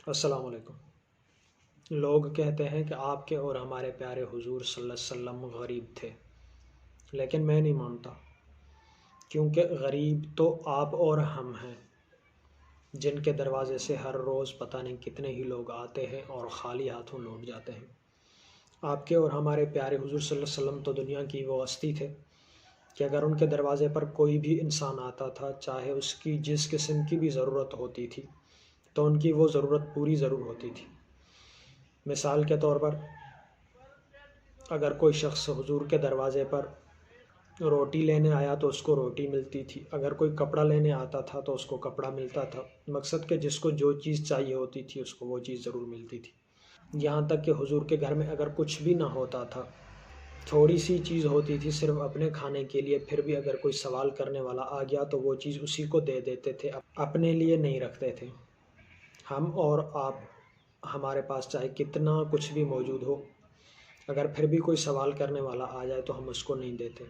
السلام علیکم۔ لوگ کہتے ہیں کہ آپ کے اور ہمارے پیارے حضور صلی اللہ علیہ وسلم غریب تھے، لیکن میں نہیں مانتا، کیونکہ غریب تو آپ اور ہم ہیں، جن کے دروازے سے ہر روز پتہ نہیں کتنے ہی لوگ آتے ہیں اور خالی ہاتھوں لوٹ جاتے ہیں۔ آپ کے اور ہمارے پیارے حضور صلی اللہ علیہ وسلم تو دنیا کی وہ ہستی تھے کہ اگر ان کے دروازے پر کوئی بھی انسان آتا تھا، چاہے اس کی جس قسم کی بھی ضرورت ہوتی تھی، تو ان کی وہ ضرورت پوری ضرور ہوتی تھی۔ مثال کے طور پر اگر کوئی شخص حضور کے دروازے پر روٹی لینے آیا تو اس کو روٹی ملتی تھی، اگر کوئی کپڑا لینے آتا تھا تو اس کو کپڑا ملتا تھا، مقصد کہ جس کو جو چیز چاہیے ہوتی تھی اس کو وہ چیز ضرور ملتی تھی۔ یہاں تک کہ حضور کے گھر میں اگر کچھ بھی نہ ہوتا تھا، تھوڑی سی چیز ہوتی تھی صرف اپنے کھانے کے لیے، پھر بھی اگر کوئی سوال کرنے والا آ گیا تو وہ چیز اسی کو دے دیتے تھے، اپنے لیے نہیں رکھتے تھے۔ ہم اور آپ، ہمارے پاس چاہے کتنا کچھ بھی موجود ہو، اگر پھر بھی کوئی سوال کرنے والا آ جائے تو ہم اس کو نہیں دیتے،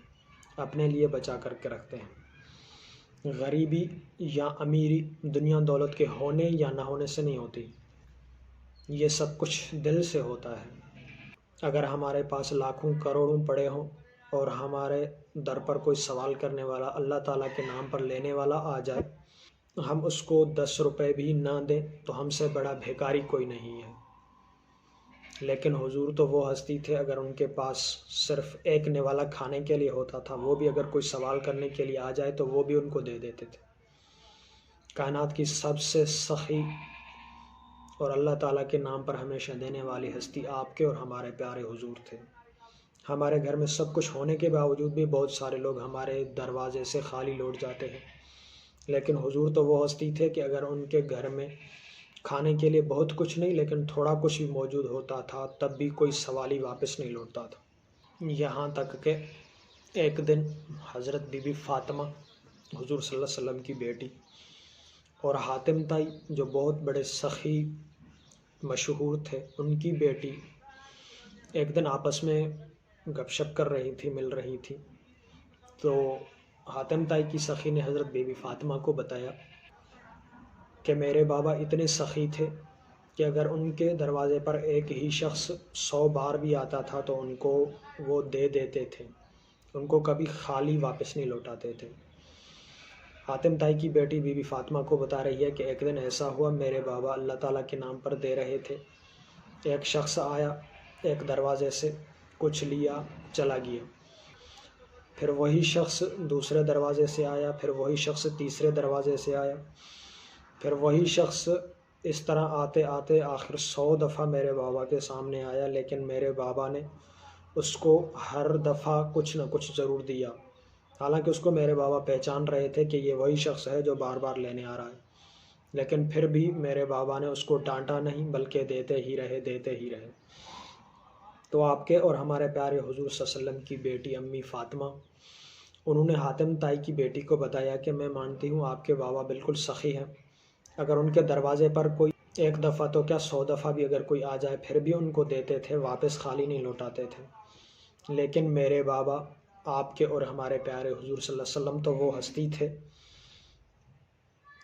اپنے لیے بچا کر کے رکھتے ہیں۔ غریبی یا امیری دنیا دولت کے ہونے یا نہ ہونے سے نہیں ہوتی، یہ سب کچھ دل سے ہوتا ہے۔ اگر ہمارے پاس لاکھوں کروڑوں پڑے ہوں اور ہمارے در پر کوئی سوال کرنے والا اللہ تعالیٰ کے نام پر لینے والا آ جائے، ہم اس کو 10 روپے بھی نہ دیں تو ہم سے بڑا بھیکاری کوئی نہیں ہے۔ لیکن حضور تو وہ ہستی تھے، اگر ان کے پاس صرف ایک نوالا کھانے کے لیے ہوتا تھا، وہ بھی اگر کوئی سوال کرنے کے لیے آ جائے تو وہ بھی ان کو دے دیتے تھے۔ کائنات کی سب سے سخی اور اللہ تعالیٰ کے نام پر ہمیشہ دینے والی ہستی آپ کے اور ہمارے پیارے حضور تھے۔ ہمارے گھر میں سب کچھ ہونے کے باوجود بھی بہت سارے لوگ ہمارے دروازے سے خالی لوٹ جاتے ہیں، لیکن حضور تو وہ ہستی تھے کہ اگر ان کے گھر میں کھانے کے لیے بہت کچھ نہیں لیکن تھوڑا کچھ بھی موجود ہوتا تھا، تب بھی کوئی سوالی واپس نہیں لوٹتا تھا۔ یہاں تک کہ ایک دن حضرت بی بی فاطمہ، حضور صلی اللہ علیہ وسلم کی بیٹی، اور حاتم طائی جو بہت بڑے سخی مشہور تھے، ان کی بیٹی ایک دن آپس میں گپ شپ کر رہی تھی، مل رہی تھی، تو حاتم طائی کی سخی نے حضرت بی بی فاطمہ کو بتایا کہ میرے بابا اتنے سخی تھے کہ اگر ان کے دروازے پر ایک ہی شخص 100 بار بھی آتا تھا تو ان کو وہ دے دیتے تھے، ان کو کبھی خالی واپس نہیں لوٹاتے تھے۔ حاتم طائی کی بیٹی بی بی فاطمہ کو بتا رہی ہے کہ ایک دن ایسا ہوا، میرے بابا اللہ تعالیٰ کے نام پر دے رہے تھے، ایک شخص آیا، ایک دروازے سے کچھ لیا، چلا گیا، پھر وہی شخص دوسرے دروازے سے آیا، پھر وہی شخص تیسرے دروازے سے آیا، پھر وہی شخص، اس طرح آتے آتے آخر 100 دفعہ میرے بابا کے سامنے آیا، لیکن میرے بابا نے اس کو ہر دفعہ کچھ نہ کچھ ضرور دیا، حالانکہ اس کو میرے بابا پہچان رہے تھے کہ یہ وہی شخص ہے جو بار بار لینے آ رہا ہے، لیکن پھر بھی میرے بابا نے اس کو ڈانٹا نہیں بلکہ دیتے ہی رہے، دیتے ہی رہے۔ تو آپ کے اور ہمارے پیارے حضور صلی اللہ علیہ وسلم کی بیٹی امی فاطمہ، انہوں نے حاتم طائی کی بیٹی کو بتایا کہ میں مانتی ہوں آپ کے بابا بالکل سخی ہیں، اگر ان کے دروازے پر کوئی ایک دفعہ تو کیا 100 دفعہ بھی اگر کوئی آ جائے پھر بھی ان کو دیتے تھے، واپس خالی نہیں لوٹاتے تھے، لیکن میرے بابا آپ کے اور ہمارے پیارے حضور صلی اللہ علیہ وسلم تو وہ ہستی تھے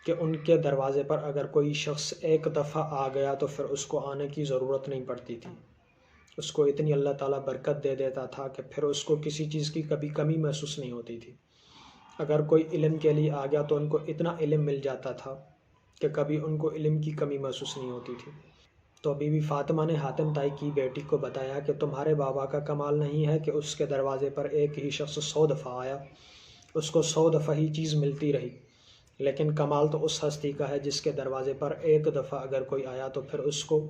کہ ان کے دروازے پر اگر کوئی شخص ایک دفعہ آ گیا تو پھر اس کو آنے کی ضرورت نہیں پڑتی تھی، اس کو اتنی اللہ تعالیٰ برکت دے دیتا تھا کہ پھر اس کو کسی چیز کی کبھی کمی محسوس نہیں ہوتی تھی۔ اگر کوئی علم کے لیے آ گیا تو ان کو اتنا علم مل جاتا تھا کہ کبھی ان کو علم کی کمی محسوس نہیں ہوتی تھی۔ تو بی بی فاطمہ نے حاتم طائی کی بیٹی کو بتایا کہ تمہارے بابا کا کمال نہیں ہے کہ اس کے دروازے پر ایک ہی شخص 100 دفعہ آیا، اس کو 100 دفعہ ہی چیز ملتی رہی، لیکن کمال تو اس ہستی کا ہے جس کے دروازے پر ایک دفعہ اگر کوئی آیا تو پھر اس کو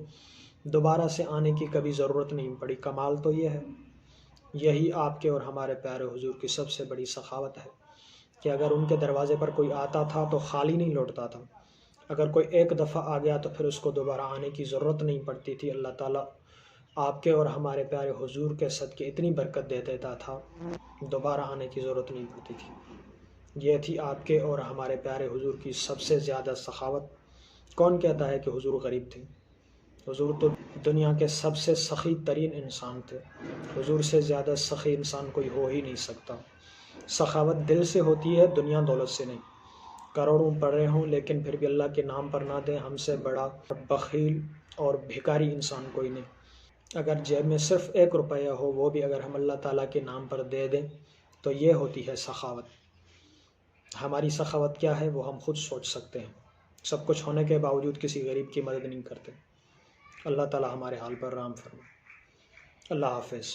دوبارہ سے آنے کی کبھی ضرورت نہیں پڑی۔ کمال تو یہ ہے، یہی آپ کے اور ہمارے پیارے حضور کی سب سے بڑی سخاوت ہے کہ اگر ان کے دروازے پر کوئی آتا تھا تو خالی نہیں لوٹتا تھا، اگر کوئی ایک دفعہ آ گیا تو پھر اس کو دوبارہ آنے کی ضرورت نہیں پڑتی تھی۔ اللہ تعالیٰ آپ کے اور ہمارے پیارے حضور کے صدقے اتنی برکت دے دیتا تھا، دوبارہ آنے کی ضرورت نہیں پڑتی تھی۔ یہ تھی آپ کے اور ہمارے پیارے حضور کی سب سے زیادہ سخاوت۔ کون کہتا ہے کہ حضور غریب تھے؟ حضور تو دنیا کے سب سے سخی ترین انسان تھے، حضور سے زیادہ سخی انسان کوئی ہو ہی نہیں سکتا۔ سخاوت دل سے ہوتی ہے، دنیا دولت سے نہیں۔ کروڑوں پڑھ رہے ہوں لیکن پھر بھی اللہ کے نام پر نہ دیں، ہم سے بڑا بخیل اور بھکاری انسان کوئی نہیں۔ اگر جیب میں صرف 1 روپیہ ہو، وہ بھی اگر ہم اللہ تعالیٰ کے نام پر دے دیں تو یہ ہوتی ہے سخاوت۔ ہماری سخاوت کیا ہے وہ ہم خود سوچ سکتے ہیں۔ سب کچھ ہونے کے باوجود کسی غریب کی مدد نہیں کرتے۔ اللہ تعالیٰ ہمارے حال پر رحم فرمائے۔ اللہ حافظ۔